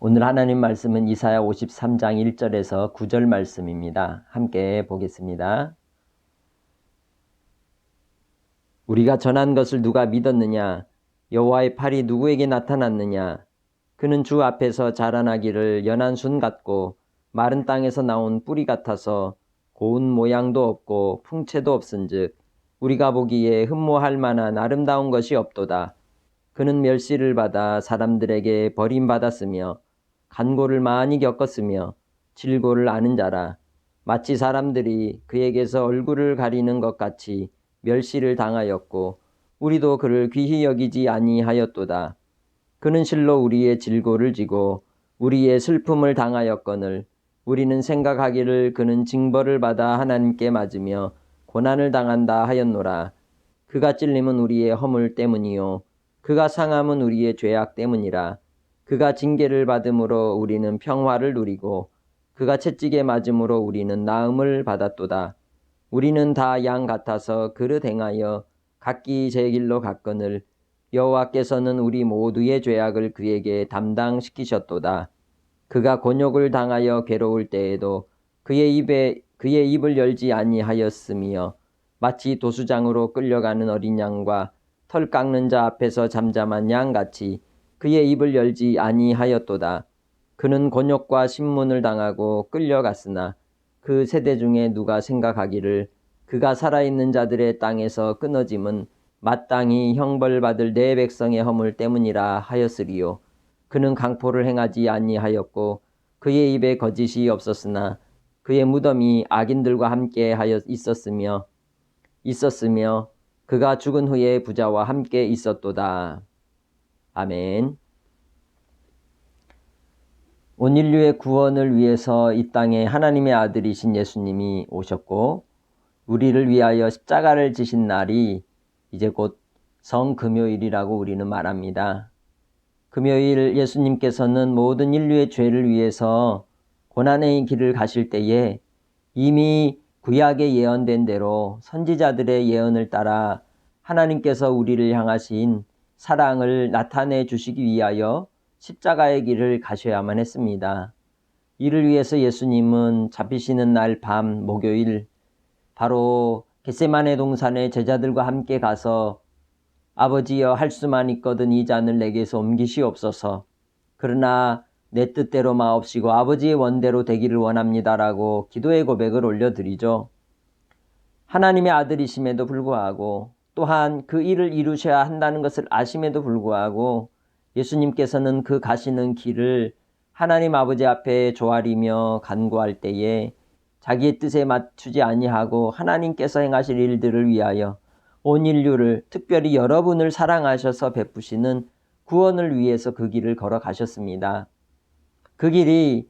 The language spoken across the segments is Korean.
오늘 하나님 말씀은 이사야 53장 1절에서 9절 말씀입니다. 함께 보겠습니다. 우리가 전한 것을 누가 믿었느냐? 여호와의 팔이 누구에게 나타났느냐? 그는 주 앞에서 자라나기를 연한 순 같고 마른 땅에서 나온 뿌리 같아서 고운 모양도 없고 풍채도 없은즉 우리가 보기에 흠모할 만한 아름다운 것이 없도다. 그는 멸시를 받아 사람들에게 버림받았으며 간고를 많이 겪었으며 질고를 아는 자라. 마치 사람들이 그에게서 얼굴을 가리는 것 같이 멸시를 당하였고 우리도 그를 귀히 여기지 아니하였도다. 그는 실로 우리의 질고를 지고 우리의 슬픔을 당하였거늘 우리는 생각하기를 그는 징벌을 받아 하나님께 맞으며 고난을 당한다 하였노라. 그가 찔림은 우리의 허물 때문이요 그가 상함은 우리의 죄악 때문이라. 그가 징계를 받음으로 우리는 평화를 누리고 그가 채찍에 맞음으로 우리는 나음을 받았도다. 우리는 다 양 같아서 그릇 행하여 각기 제 길로 갔거늘 여호와께서는 우리 모두의 죄악을 그에게 담당시키셨도다. 그가 곤욕을 당하여 괴로울 때에도 그의 입을 열지 아니하였으며 마치 도수장으로 끌려가는 어린 양과 털 깎는 자 앞에서 잠잠한 양같이 그의 입을 열지 아니하였도다. 그는 곤욕과 신문을 당하고 끌려갔으나 그 세대 중에 누가 생각하기를 그가 살아있는 자들의 땅에서 끊어짐은 마땅히 형벌받을 내 백성의 허물 때문이라 하였으리요. 그는 강포를 행하지 아니하였고 그의 입에 거짓이 없었으나 그의 무덤이 악인들과 함께 하여 있었으며 그가 죽은 후에 부자와 함께 있었도다. 아멘. 온 인류의 구원을 위해서 이 땅에 하나님의 아들이신 예수님이 오셨고 우리를 위하여 십자가를 지신 날이 이제 곧 성금요일이라고 우리는 말합니다. 금요일 예수님께서는 모든 인류의 죄를 위해서 고난의 길을 가실 때에 이미 구약에 예언된 대로 선지자들의 예언을 따라 하나님께서 우리를 향하신 사랑을 나타내 주시기 위하여 십자가의 길을 가셔야만 했습니다. 이를 위해서 예수님은 잡히시는 날 밤 목요일 바로 겟세마네 동산에 제자들과 함께 가서 아버지여 할 수만 있거든 이 잔을 내게서 옮기시옵소서. 그러나 내 뜻대로 마옵시고 아버지의 원대로 되기를 원합니다라고 기도의 고백을 올려드리죠. 하나님의 아들이심에도 불구하고 또한 그 일을 이루셔야 한다는 것을 아심에도 불구하고 예수님께서는 그 가시는 길을 하나님 아버지 앞에 조아리며 간구할 때에 자기의 뜻에 맞추지 아니하고 하나님께서 행하실 일들을 위하여 온 인류를 특별히 여러분을 사랑하셔서 베푸시는 구원을 위해서 그 길을 걸어가셨습니다. 그 길이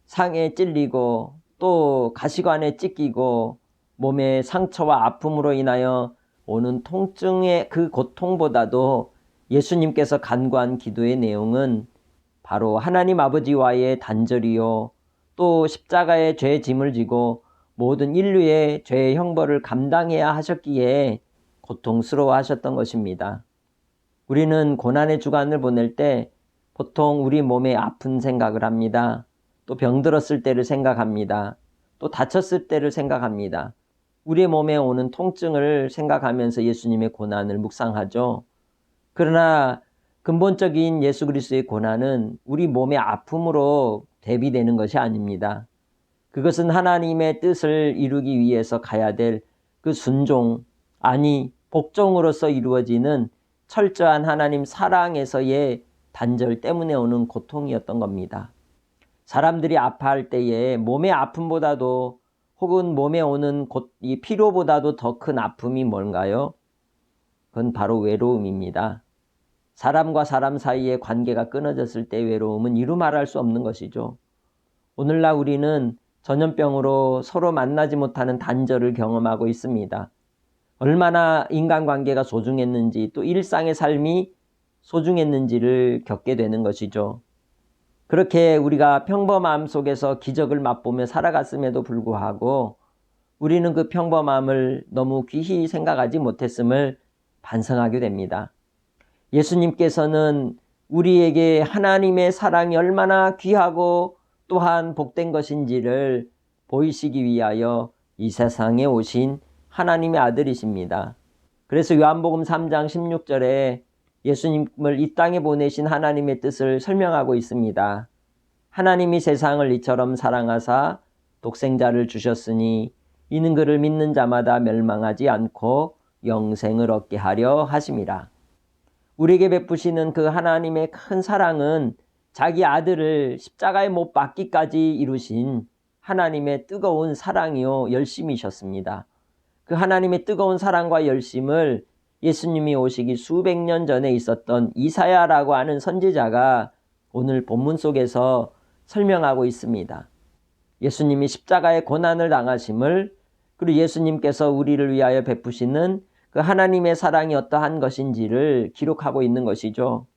상에 찔리고 또 가시관에 찢기고 몸의 상처와 아픔으로 인하여 오는 통증의 그 고통보다도 예수님께서 간구한 기도의 내용은 바로 하나님 아버지와의 단절이요 또 십자가의 죄의 짐을 지고 모든 인류의 죄의 형벌을 감당해야 하셨기에 고통스러워 하셨던 것입니다. 우리는 고난의 주간을 보낼 때 보통 우리 몸에 아픈 생각을 합니다. 또 병들었을 때를 생각합니다. 또 다쳤을 때를 생각합니다. 우리의 몸에 오는 통증을 생각하면서 예수님의 고난을 묵상하죠. 그러나 근본적인 예수 그리스도의 고난은 우리 몸의 아픔으로 대비되는 것이 아닙니다. 그것은 하나님의 뜻을 이루기 위해서 가야 될 그 순종, 아니 복종으로서 이루어지는 철저한 하나님 사랑에서의 단절 때문에 오는 고통이었던 겁니다. 사람들이 아파할 때에 몸의 아픔보다도 혹은 몸에 오는 이 피로보다도 더 큰 아픔이 뭔가요? 그건 바로 외로움입니다. 사람과 사람 사이의 관계가 끊어졌을 때 외로움은 이루 말할 수 없는 것이죠. 오늘날 우리는 전염병으로 서로 만나지 못하는 단절을 경험하고 있습니다. 얼마나 인간관계가 소중했는지 또 일상의 삶이 소중했는지를 겪게 되는 것이죠. 그렇게 우리가 평범함 속에서 기적을 맛보며 살아갔음에도 불구하고 우리는 그 평범함을 너무 귀히 생각하지 못했음을 반성하게 됩니다. 예수님께서는 우리에게 하나님의 사랑이 얼마나 귀하고 또한 복된 것인지를 보이시기 위하여 이 세상에 오신 하나님의 아들이십니다. 그래서 요한복음 3장 16절에 예수님을 이 땅에 보내신 하나님의 뜻을 설명하고 있습니다. 하나님이 세상을 이처럼 사랑하사 독생자를 주셨으니 이는 그를 믿는 자마다 멸망하지 않고 영생을 얻게 하려 하심이라. 우리에게 베푸시는 그 하나님의 큰 사랑은 자기 아들을 십자가에 못 박기까지 이루신 하나님의 뜨거운 사랑이요 열심이셨습니다. 그 하나님의 뜨거운 사랑과 열심을 예수님이 오시기 수백 년 전에 있었던 이사야라고 하는 선지자가 오늘 본문 속에서 설명하고 있습니다. 예수님이 십자가의 고난을 당하심을, 그리고 예수님께서 우리를 위하여 베푸시는 그 하나님의 사랑이 어떠한 것인지를 기록하고 있는 것이죠.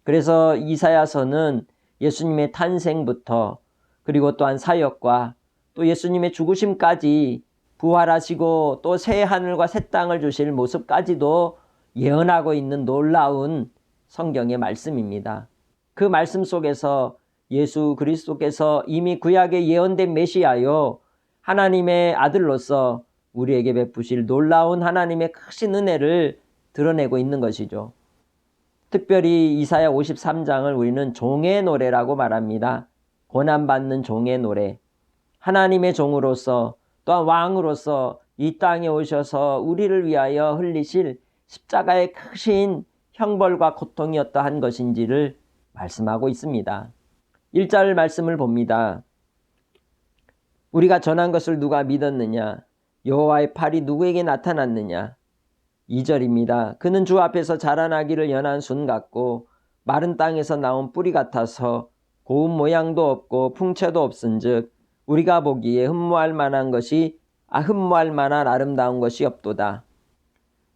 그래서 이사야서는 예수님의 탄생부터 그리고 또한 사역과 또 예수님의 죽으심까지 부활하시고 또 새 하늘과 새 땅을 주실 모습까지도 예언하고 있는 놀라운 성경의 말씀입니다. 그 말씀 속에서 예수 그리스도께서 이미 구약에 예언된 메시아요 하나님의 아들로서 우리에게 베푸실 놀라운 하나님의 크신 은혜를 드러내고 있는 것이죠. 특별히 이사야 53장을 우리는 종의 노래라고 말합니다. 고난받는 종의 노래. 하나님의 종으로서 또한 왕으로서 이 땅에 오셔서 우리를 위하여 흘리실 십자가의 크신 형벌과 고통이 어떠한 것인지를 말씀하고 있습니다. 1절 말씀을 봅니다. 우리가 전한 것을 누가 믿었느냐? 여호와의 팔이 누구에게 나타났느냐? 2절입니다. 그는 주 앞에서 자라나기를 연한 순 같고 마른 땅에서 나온 뿌리 같아서 고운 모양도 없고 풍채도 없은즉 우리가 보기에 흠모할 만한 아름다운 것이 없도다.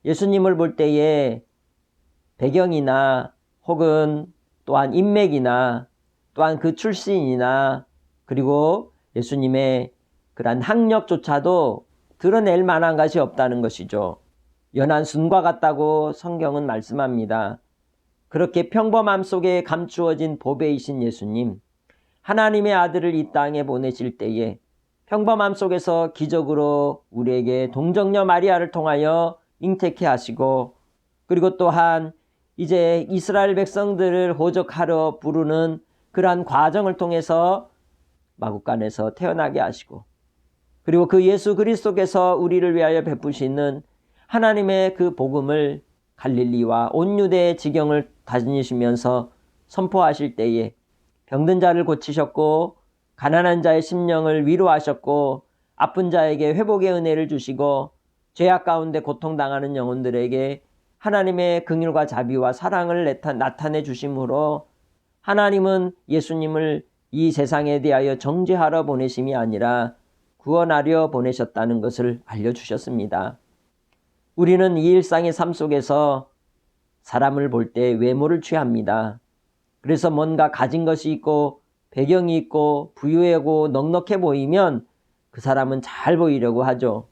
예수님을 볼 때에 배경이나 혹은 또한 인맥이나 또한 그 출신이나 그리고 예수님의 그러한 학력조차도 드러낼 만한 것이 없다는 것이죠. 연한 순과 같다고 성경은 말씀합니다. 그렇게 평범함 속에 감추어진 보배이신 예수님, 하나님의 아들을 이 땅에 보내실 때에 평범함 속에서 기적으로 우리에게 동정녀 마리아를 통하여 잉태케 하시고, 그리고 또한 이제 이스라엘 백성들을 호적하러 부르는 그러한 과정을 통해서 마구간에서 태어나게 하시고, 그리고 그 예수 그리스도께서 우리를 위하여 베푸시는 하나님의 그 복음을 갈릴리와 온 유대의 지경을 다니시면서 선포하실 때에 병든 자를 고치셨고 가난한 자의 심령을 위로하셨고 아픈 자에게 회복의 은혜를 주시고 죄악 가운데 고통당하는 영혼들에게 하나님의 긍휼과 자비와 사랑을 나타내 주심으로 하나님은 예수님을 이 세상에 대하여 정죄하러 보내심이 아니라 구원하려 보내셨다는 것을 알려주셨습니다. 우리는 이 일상의 삶 속에서 사람을 볼 때 외모를 취합니다. 그래서 뭔가 가진 것이 있고 배경이 있고 부유하고 넉넉해 보이면 그 사람은 잘 보이려고 하죠.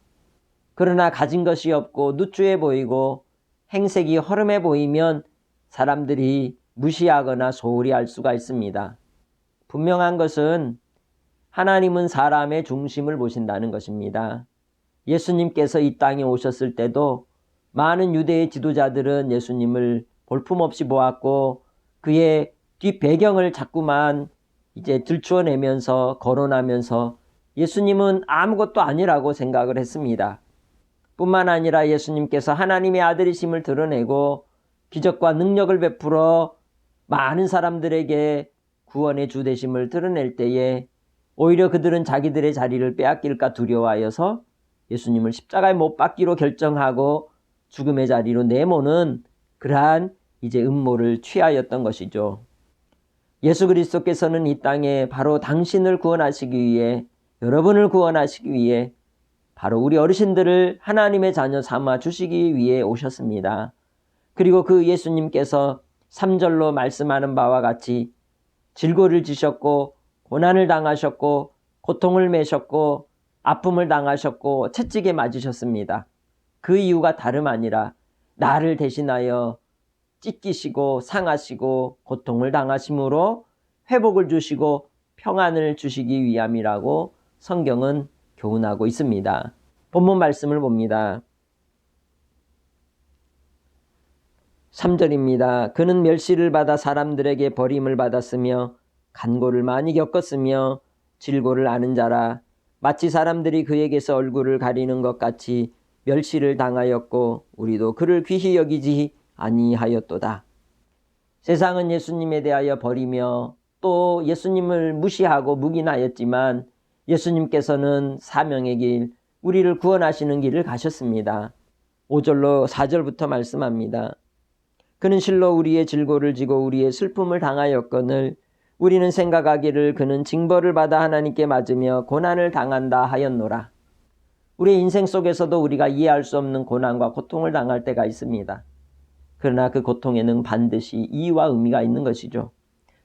그러나 가진 것이 없고 누추해 보이고 행색이 허름해 보이면 사람들이 무시하거나 소홀히 할 수가 있습니다. 분명한 것은 하나님은 사람의 중심을 보신다는 것입니다. 예수님께서 이 땅에 오셨을 때도 많은 유대의 지도자들은 예수님을 볼품없이 보았고 그의 뒷 배경을 자꾸만 이제 들추어내면서 거론하면서 예수님은 아무것도 아니라고 생각을 했습니다. 뿐만 아니라 예수님께서 하나님의 아들이심을 드러내고 기적과 능력을 베풀어 많은 사람들에게 구원의 주 되심을 드러낼 때에 오히려 그들은 자기들의 자리를 빼앗길까 두려워하여서 예수님을 십자가에 못 박기로 결정하고 죽음의 자리로 내모는 그러한 이제 음모를 취하였던 것이죠. 예수 그리스도께서는 이 땅에 바로 당신을 구원하시기 위해, 여러분을 구원하시기 위해 바로 우리 어르신들을 하나님의 자녀 삼아 주시기 위해 오셨습니다. 그리고 그 예수님께서 3절로 말씀하는 바와 같이 질고를 지셨고 고난을 당하셨고 고통을 매셨고 아픔을 당하셨고 채찍에 맞으셨습니다. 그 이유가 다름 아니라 나를 대신하여 찢기시고 상하시고 고통을 당하심으로 회복을 주시고 평안을 주시기 위함이라고 성경은 교훈하고 있습니다. 본문 말씀을 봅니다. 3절입니다. 그는 멸시를 받아 사람들에게 버림을 받았으며 간고를 많이 겪었으며 질고를 아는 자라. 마치 사람들이 그에게서 얼굴을 가리는 것 같이 멸시를 당하였고 우리도 그를 귀히 여기지 아니하였도다. 세상은 예수님에 대하여 버리며 또 예수님을 무시하고 묵인하였지만 예수님께서는 사명의 길, 우리를 구원하시는 길을 가셨습니다. 5절로 4절부터 말씀합니다. 그는 실로 우리의 질고를 지고 우리의 슬픔을 당하였거늘 우리는 생각하기를 그는 징벌을 받아 하나님께 맞으며 고난을 당한다 하였노라. 우리의 인생 속에서도 우리가 이해할 수 없는 고난과 고통을 당할 때가 있습니다. 그러나 그 고통에는 반드시 이유와 의미가 있는 것이죠.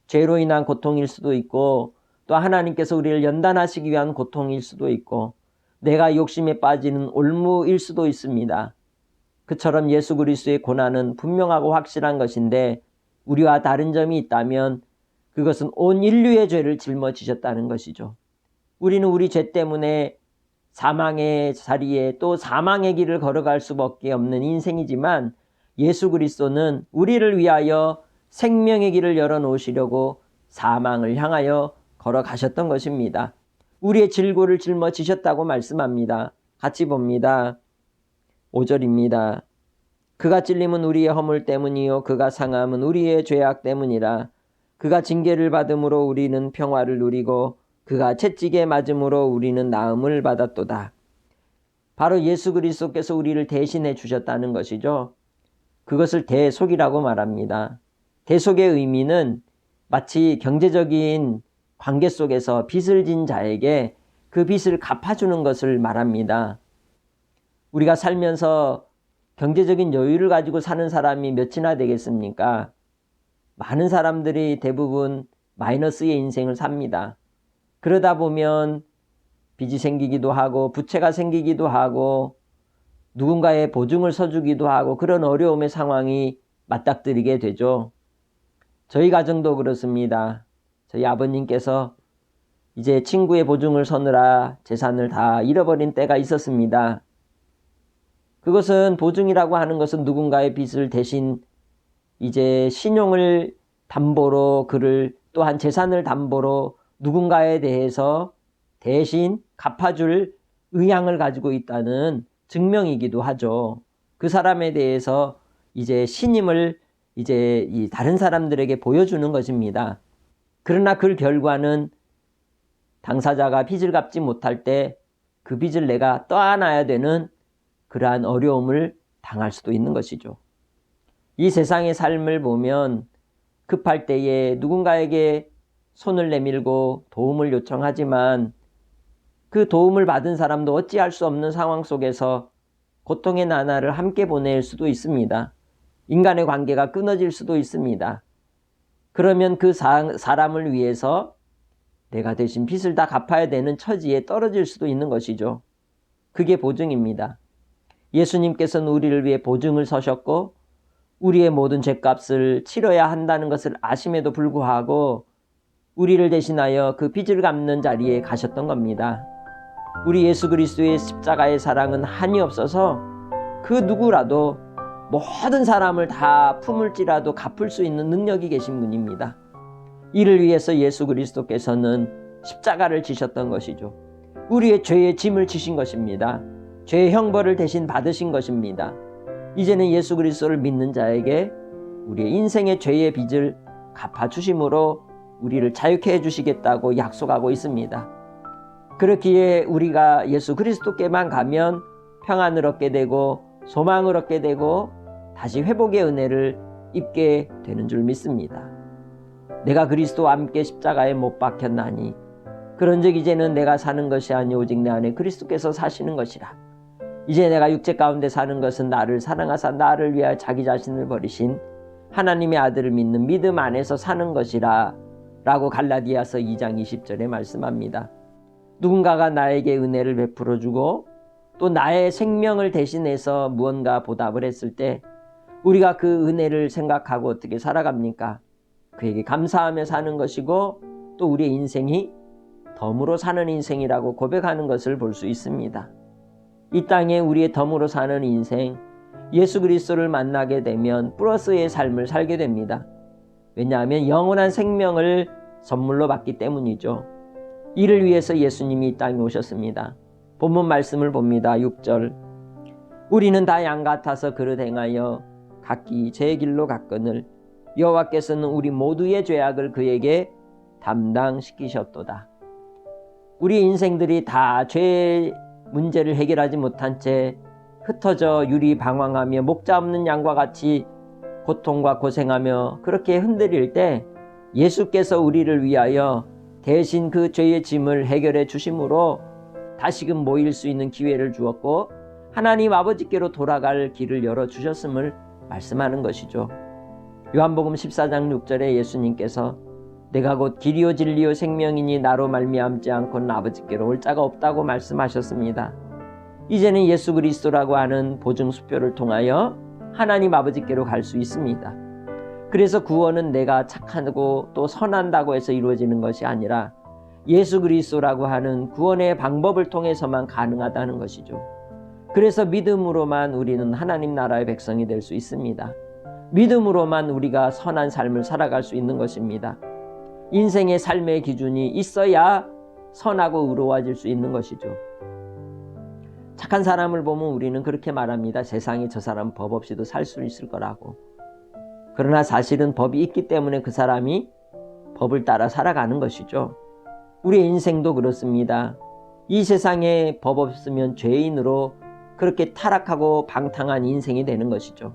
죄로 인한 고통일 수도 있고 또 하나님께서 우리를 연단하시기 위한 고통일 수도 있고 내가 욕심에 빠지는 올무일 수도 있습니다. 그처럼 예수 그리스도의 고난은 분명하고 확실한 것인데 우리와 다른 점이 있다면 그것은 온 인류의 죄를 짊어지셨다는 것이죠. 우리는 우리 죄 때문에 사망의 자리에 또 사망의 길을 걸어갈 수밖에 없는 인생이지만 예수 그리스도는 우리를 위하여 생명의 길을 열어놓으시려고 사망을 향하여 걸어가셨던 것입니다. 우리의 질고를 짊어지셨다고 말씀합니다. 같이 봅니다. 5절입니다. 그가 찔림은 우리의 허물 때문이요 그가 상함은 우리의 죄악 때문이라. 그가 징계를 받음으로 우리는 평화를 누리고 그가 채찍에 맞음으로 우리는 나음을 받았도다. 바로 예수 그리스도께서 우리를 대신해 주셨다는 것이죠. 그것을 대속이라고 말합니다. 대속의 의미는 마치 경제적인 관계 속에서 빚을 진 자에게 그 빚을 갚아주는 것을 말합니다. 우리가 살면서 경제적인 여유를 가지고 사는 사람이 몇이나 되겠습니까? 많은 사람들이 대부분 마이너스의 인생을 삽니다. 그러다 보면 빚이 생기기도 하고 부채가 생기기도 하고 누군가의 보증을 서주기도 하고 그런 어려움의 상황이 맞닥뜨리게 되죠. 저희 가정도 그렇습니다. 저희 아버님께서 이제 친구의 보증을 서느라 재산을 다 잃어버린 때가 있었습니다. 그것은 보증이라고 하는 것은 누군가의 빚을 대신 이제 신용을 담보로 그를 또한 재산을 담보로 누군가에 대해서 대신 갚아줄 의향을 가지고 있다는 증명이기도 하죠. 그 사람에 대해서 이제 신임을 이제 이 다른 사람들에게 보여주는 것입니다. 그러나 그 결과는 당사자가 빚을 갚지 못할 때 그 빚을 내가 떠안아야 되는 그러한 어려움을 당할 수도 있는 것이죠. 이 세상의 삶을 보면 급할 때에 누군가에게 손을 내밀고 도움을 요청하지만 그 도움을 받은 사람도 어찌할 수 없는 상황 속에서 고통의 나날을 함께 보낼 수도 있습니다. 인간의 관계가 끊어질 수도 있습니다. 그러면 그 사람을 위해서 내가 대신 빚을 다 갚아야 되는 처지에 떨어질 수도 있는 것이죠. 그게 보증입니다. 예수님께서는 우리를 위해 보증을 서셨고 우리의 모든 죄값을 치러야 한다는 것을 아심에도 불구하고 우리를 대신하여 그 빚을 갚는 자리에 가셨던 겁니다. 우리 예수 그리스도의 십자가의 사랑은 한이 없어서 그 누구라도 모든 사람을 다 품을지라도 갚을 수 있는 능력이 계신 분입니다. 이를 위해서 예수 그리스도께서는 십자가를 지셨던 것이죠. 우리의 죄의 짐을 지신 것입니다. 죄의 형벌을 대신 받으신 것입니다. 이제는 예수 그리스도를 믿는 자에게 우리의 인생의 죄의 빚을 갚아주심으로 우리를 자유케 해주시겠다고 약속하고 있습니다. 그렇기에 우리가 예수 그리스도께만 가면 평안을 얻게 되고 소망을 얻게 되고 다시 회복의 은혜를 입게 되는 줄 믿습니다. 내가 그리스도와 함께 십자가에 못 박혔나니 그런즉 이제는 내가 사는 것이 아니 오직 내 안에 그리스도께서 사시는 것이라. 이제 내가 육체 가운데 사는 것은 나를 사랑하사 나를 위하여 자기 자신을 버리신 하나님의 아들을 믿는 믿음 안에서 사는 것이라 라고 갈라디아서 2장 20절에 말씀합니다. 누군가가 나에게 은혜를 베풀어 주고 또 나의 생명을 대신해서 무언가 보답을 했을 때 우리가 그 은혜를 생각하고 어떻게 살아갑니까? 그에게 감사하며 사는 것이고 또 우리의 인생이 덤으로 사는 인생이라고 고백하는 것을 볼 수 있습니다. 이 땅에 우리의 덤으로 사는 인생, 예수 그리스도를 만나게 되면 플러스의 삶을 살게 됩니다. 왜냐하면 영원한 생명을 선물로 받기 때문이죠. 이를 위해서 예수님이 이 땅에 오셨습니다. 본문 말씀을 봅니다. 6절. 우리는 다 양 같아서 그릇 행하여 각기 제 길로 갔거늘 여호와께서는 우리 모두의 죄악을 그에게 담당시키셨도다. 우리 인생들이 다 죄의 문제를 해결하지 못한 채 흩어져 유리방황하며 목자 없는 양과 같이 고통과 고생하며 그렇게 흔들릴 때 예수께서 우리를 위하여 대신 그 죄의 짐을 해결해 주심으로 다시금 모일 수 있는 기회를 주었고 하나님 아버지께로 돌아갈 길을 열어주셨음을 말씀하는 것이죠. 요한복음 14장 6절에 예수님께서 내가 곧 길이요 진리요 생명이니 나로 말미암지 않고는 아버지께로 올 자가 없다고 말씀하셨습니다. 이제는 예수 그리스도라고 하는 보증수표를 통하여 하나님 아버지께로 갈 수 있습니다. 그래서 구원은 내가 착하고 또 선한다고 해서 이루어지는 것이 아니라 예수 그리스도라고 하는 구원의 방법을 통해서만 가능하다는 것이죠. 그래서 믿음으로만 우리는 하나님 나라의 백성이 될 수 있습니다. 믿음으로만 우리가 선한 삶을 살아갈 수 있는 것입니다. 인생의 삶의 기준이 있어야 선하고 의로워질 수 있는 것이죠. 착한 사람을 보면 우리는 그렇게 말합니다. 세상에 저 사람 법 없이도 살 수 있을 거라고. 그러나 사실은 법이 있기 때문에 그 사람이 법을 따라 살아가는 것이죠. 우리의 인생도 그렇습니다. 이 세상에 법 없으면 죄인으로 그렇게 타락하고 방탕한 인생이 되는 것이죠.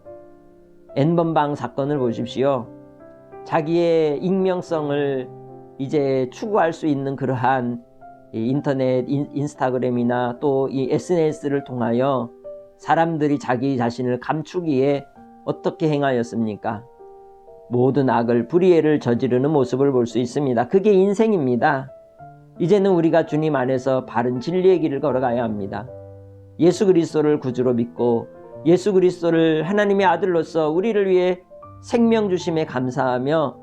N번방 사건을 보십시오. 자기의 익명성을 이제 추구할 수 있는 그러한 인터넷, 인스타그램이나 또 이 SNS를 통하여 사람들이 자기 자신을 감추기에 어떻게 행하였습니까? 모든 악을, 불의를 저지르는 모습을 볼 수 있습니다. 그게 인생입니다. 이제는 우리가 주님 안에서 바른 진리의 길을 걸어가야 합니다. 예수 그리스도를 구주로 믿고 예수 그리스도를 하나님의 아들로서 우리를 위해 생명 주심에 감사하며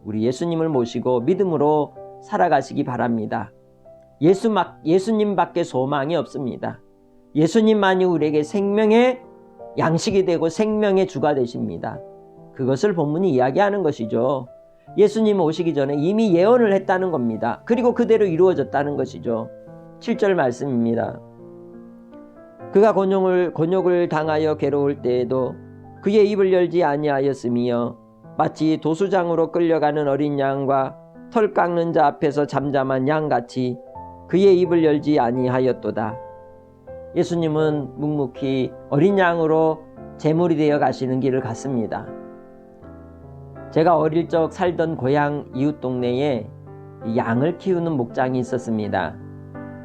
우리 예수님을 모시고 믿음으로 살아가시기 바랍니다. 예수님밖에 소망이 없습니다. 예수님만이 우리에게 생명의 양식이 되고 생명의 주가 되십니다. 그것을 본문이 이야기하는 것이죠. 예수님 오시기 전에 이미 예언을 했다는 겁니다. 그리고 그대로 이루어졌다는 것이죠. 7절 말씀입니다. 그가 곤욕을 당하여 괴로울 때에도 그의 입을 열지 아니하였으며 마치 도수장으로 끌려가는 어린 양과 털 깎는 자 앞에서 잠잠한 양같이 그의 입을 열지 아니하였도다. 예수님은 묵묵히 어린 양으로 제물이 되어 가시는 길을 갔습니다. 제가 어릴 적 살던 고향 이웃 동네에 양을 키우는 목장이 있었습니다.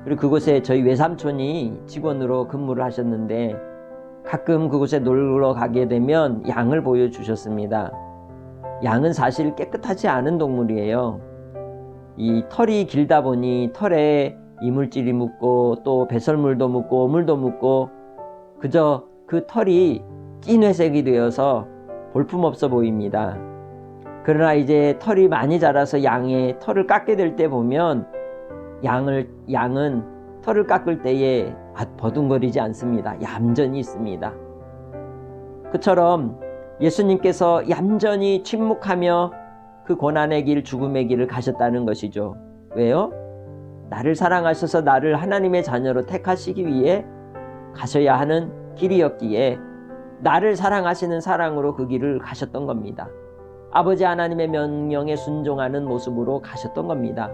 그리고 그곳에 저희 외삼촌이 직원으로 근무를 하셨는데 가끔 그곳에 놀러 가게 되면 양을 보여주셨습니다. 양은 사실 깨끗하지 않은 동물이에요. 이 털이 길다 보니 털에 이물질이 묻고 또 배설물도 묻고 오물도 묻고 그저 그 털이 찐회색이 되어서 볼품없어 보입니다. 그러나 이제 털이 많이 자라서 양의 털을 깎게 될 때 보면 양은 털을 깎을 때에 버둥거리지 않습니다. 얌전히 있습니다. 그처럼 예수님께서 얌전히 침묵하며 그 고난의 길, 죽음의 길을 가셨다는 것이죠. 왜요? 나를 사랑하셔서 나를 하나님의 자녀로 택하시기 위해 가셔야 하는 길이었기에 나를 사랑하시는 사랑으로 그 길을 가셨던 겁니다. 아버지 하나님의 명령에 순종하는 모습으로 가셨던 겁니다.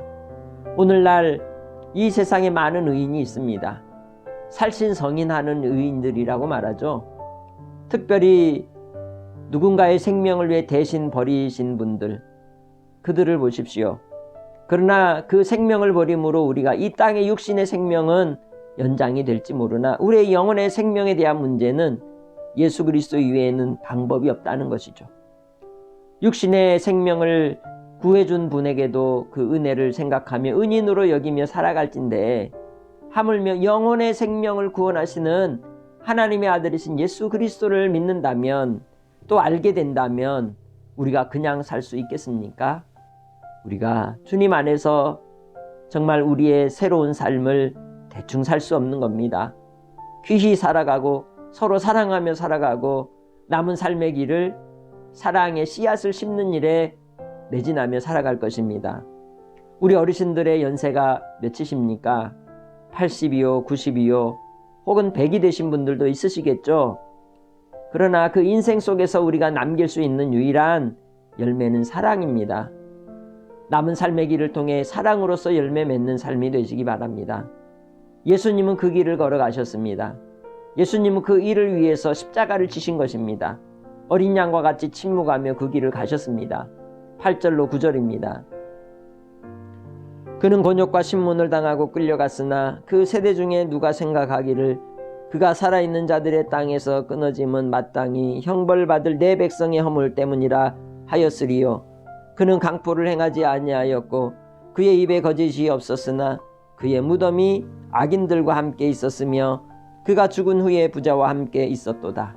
오늘날 이 세상에 많은 의인이 있습니다. 살신성인하는 의인들이라고 말하죠. 특별히 누군가의 생명을 위해 대신 버리신 분들, 그들을 보십시오. 그러나 그 생명을 버림으로 우리가 이 땅의 육신의 생명은 연장이 될지 모르나 우리의 영혼의 생명에 대한 문제는 예수 그리스도 이외에는 방법이 없다는 것이죠. 육신의 생명을 구해준 분에게도 그 은혜를 생각하며 은인으로 여기며 살아갈진데 하물며 영혼의 생명을 구원하시는 하나님의 아들이신 예수 그리스도를 믿는다면 또 알게 된다면 우리가 그냥 살 수 있겠습니까? 우리가 주님 안에서 정말 우리의 새로운 삶을 대충 살 수 없는 겁니다. 귀히 살아가고 서로 사랑하며 살아가고 남은 삶의 길을 사랑의 씨앗을 심는 일에 매진하며 살아갈 것입니다. 우리 어르신들의 연세가 몇이십니까? 80이요, 90이요, 혹은 100이 되신 분들도 있으시겠죠? 그러나 그 인생 속에서 우리가 남길 수 있는 유일한 열매는 사랑입니다. 남은 삶의 길을 통해 사랑으로서 열매 맺는 삶이 되시기 바랍니다. 예수님은 그 길을 걸어가셨습니다. 예수님은 그 일을 위해서 십자가를 지신 것입니다. 어린 양과 같이 침묵하며 그 길을 가셨습니다. 8절로 9절입니다. 그는 곤욕과 신문을 당하고 끌려갔으나 그 세대 중에 누가 생각하기를 그가 살아있는 자들의 땅에서 끊어짐은 마땅히 형벌받을 내 백성의 허물 때문이라 하였으리요. 그는 강포를 행하지 아니하였고 그의 입에 거짓이 없었으나 그의 무덤이 악인들과 함께 있었으며 그가 죽은 후에 부자와 함께 있었도다.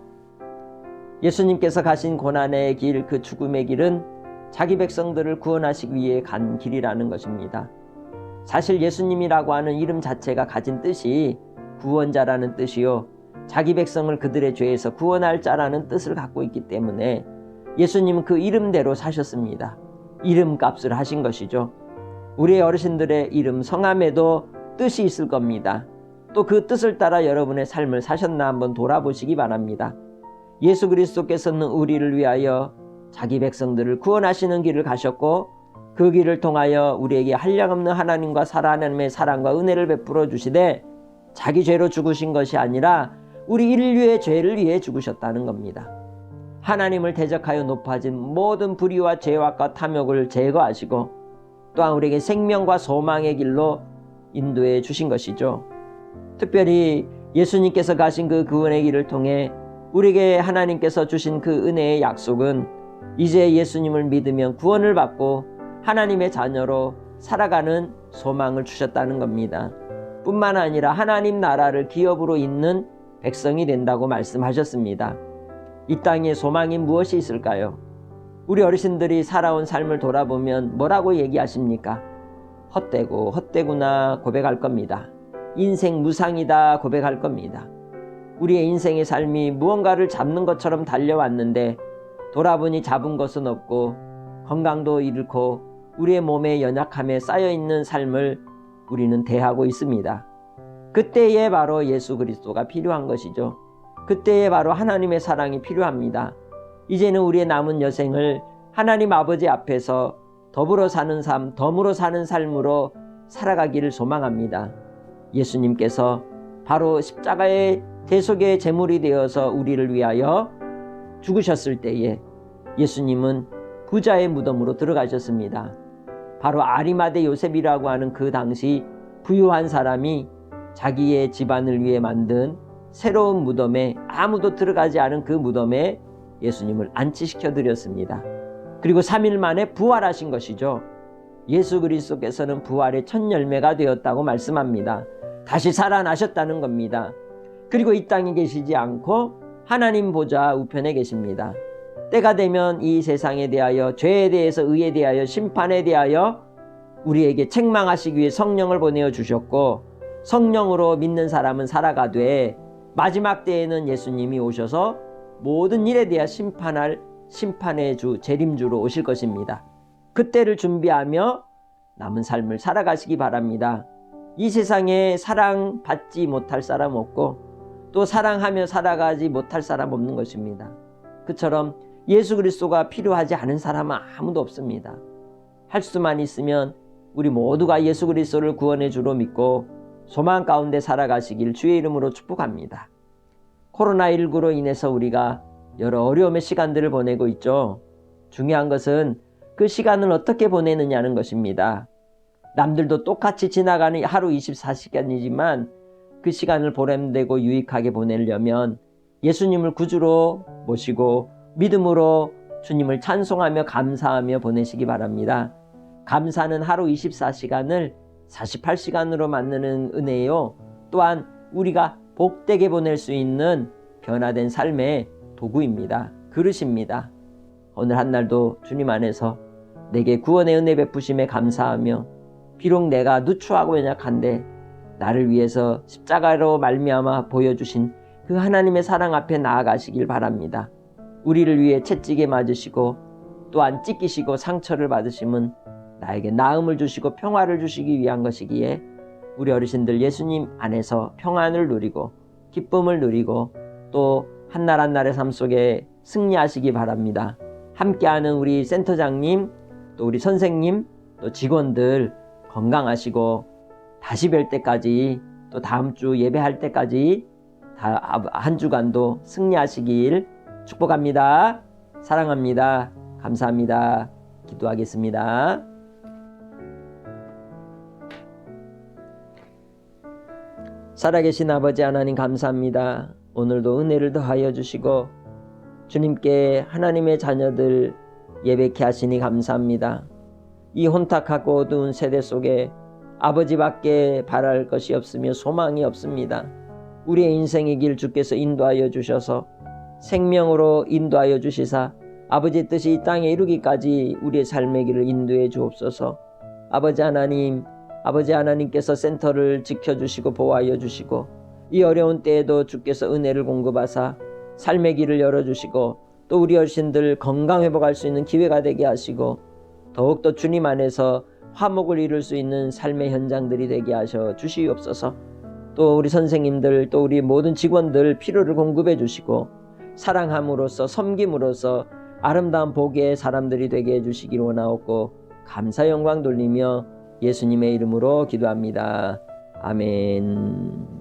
예수님께서 가신 고난의 길, 그 죽음의 길은 자기 백성들을 구원하시기 위해 간 길이라는 것입니다. 사실 예수님이라고 하는 이름 자체가 가진 뜻이 구원자라는 뜻이요, 자기 백성을 그들의 죄에서 구원할 자라는 뜻을 갖고 있기 때문에 예수님은 그 이름대로 사셨습니다. 이름값을 하신 것이죠. 우리 어르신들의 이름, 성함에도 뜻이 있을 겁니다. 또 그 뜻을 따라 여러분의 삶을 사셨나 한번 돌아보시기 바랍니다. 예수 그리스도께서는 우리를 위하여 자기 백성들을 구원하시는 길을 가셨고 그 길을 통하여 우리에게 한량없는 하나님과 하나님의 사랑과 은혜를 베풀어 주시되 자기 죄로 죽으신 것이 아니라 우리 인류의 죄를 위해 죽으셨다는 겁니다. 하나님을 대적하여 높아진 모든 불의와 죄악과 탐욕을 제거하시고 또한 우리에게 생명과 소망의 길로 인도해 주신 것이죠. 특별히 예수님께서 가신 그 구원의 길을 통해 우리에게 하나님께서 주신 그 은혜의 약속은 이제 예수님을 믿으면 구원을 받고 하나님의 자녀로 살아가는 소망을 주셨다는 겁니다. 뿐만 아니라 하나님 나라를 기업으로 잇는 백성이 된다고 말씀하셨습니다. 이 땅에 소망이 무엇이 있을까요? 우리 어르신들이 살아온 삶을 돌아보면 뭐라고 얘기하십니까? 헛되고 헛되구나 고백할 겁니다. 인생 무상이다 고백할 겁니다. 우리의 인생의 삶이 무언가를 잡는 것처럼 달려왔는데 돌아보니 잡은 것은 없고 건강도 잃고 우리의 몸에 연약함에 쌓여있는 삶을 우리는 대하고 있습니다. 그때에 바로 예수 그리스도가 필요한 것이죠. 그때에 바로 하나님의 사랑이 필요합니다. 이제는 우리의 남은 여생을 하나님 아버지 앞에서 더불어 사는 삶, 덤으로 사는 삶으로 살아가기를 소망합니다. 예수님께서 바로 십자가의 대속의 제물이 되어서 우리를 위하여 죽으셨을 때에 예수님은 부자의 무덤으로 들어가셨습니다. 바로 아리마대 요셉이라고 하는 그 당시 부유한 사람이 자기의 집안을 위해 만든 새로운 무덤에, 아무도 들어가지 않은 그 무덤에 예수님을 안치시켜 드렸습니다. 그리고 3일 만에 부활하신 것이죠. 예수 그리스도께서는 부활의 첫 열매가 되었다고 말씀합니다. 다시 살아나셨다는 겁니다. 그리고 이 땅에 계시지 않고 하나님 보좌 우편에 계십니다. 때가 되면 이 세상에 대하여, 죄에 대해서, 의에 대하여, 심판에 대하여 우리에게 책망하시기 위해 성령을 보내어 주셨고 성령으로 믿는 사람은 살아가되 마지막 때에는 예수님이 오셔서 모든 일에 대해 심판할 심판의 주, 재림주로 오실 것입니다. 그때를 준비하며 남은 삶을 살아가시기 바랍니다. 이 세상에 사랑받지 못할 사람 없고 또 사랑하며 살아가지 못할 사람 없는 것입니다. 그처럼 예수 그리스도가 필요하지 않은 사람은 아무도 없습니다. 할 수만 있으면 우리 모두가 예수 그리스도를 구원의 주로 믿고 소망 가운데 살아가시길 주의 이름으로 축복합니다. 코로나19로 인해서 우리가 여러 어려움의 시간들을 보내고 있죠. 중요한 것은 그 시간을 어떻게 보내느냐는 것입니다. 남들도 똑같이 지나가는 하루 24시간이지만 그 시간을 보람되고 유익하게 보내려면 예수님을 구주로 모시고 믿음으로 주님을 찬송하며 감사하며 보내시기 바랍니다. 감사는 하루 24시간을 48시간으로 만드는 은혜요, 또한 우리가 복되게 보낼 수 있는 변화된 삶의 도구입니다. 그릇입니다. 오늘 한 날도 주님 안에서 내게 구원의 은혜 베푸심에 감사하며 비록 내가 누추하고 연약한데 나를 위해서 십자가로 말미암아 보여주신 그 하나님의 사랑 앞에 나아가시길 바랍니다. 우리를 위해 채찍에 맞으시고 또한 찢기시고 상처를 받으심은 나에게 나음을 주시고 평화를 주시기 위한 것이기에 우리 어르신들 예수님 안에서 평안을 누리고 기쁨을 누리고 또 한날 한날의 삶 속에 승리하시기 바랍니다. 함께하는 우리 센터장님, 또 우리 선생님, 또 직원들 건강하시고 다시 뵐 때까지, 또 다음 주 예배할 때까지 한 주간도 승리하시길 축복합니다. 사랑합니다. 감사합니다. 기도하겠습니다. 살아계신 아버지 하나님 감사합니다. 오늘도 은혜를 더하여 주시고 주님께 하나님의 자녀들 예배케 하시니 감사합니다. 이 혼탁하고 어두운 세대 속에 아버지밖에 바랄 것이 없으며 소망이 없습니다. 우리의 인생의 길 주께서 인도하여 주셔서 생명으로 인도하여 주시사 아버지의 뜻이 이 땅에 이루기까지 우리의 삶의 길을 인도해 주옵소서. 아버지 하나님께서 센터를 지켜주시고 보호하여 주시고 이 어려운 때에도 주께서 은혜를 공급하사 삶의 길을 열어주시고 또 우리 어르신들 건강 회복할 수 있는 기회가 되게 하시고 더욱더 주님 안에서 화목을 이룰 수 있는 삶의 현장들이 되게 하셔 주시옵소서. 또 우리 선생님들 또 우리 모든 직원들 필요를 공급해 주시고 사랑함으로써 섬김으로써 아름다운 복의 사람들이 되게 해주시기를 원하옵고 감사 영광 돌리며 예수님의 이름으로 기도합니다. 아멘.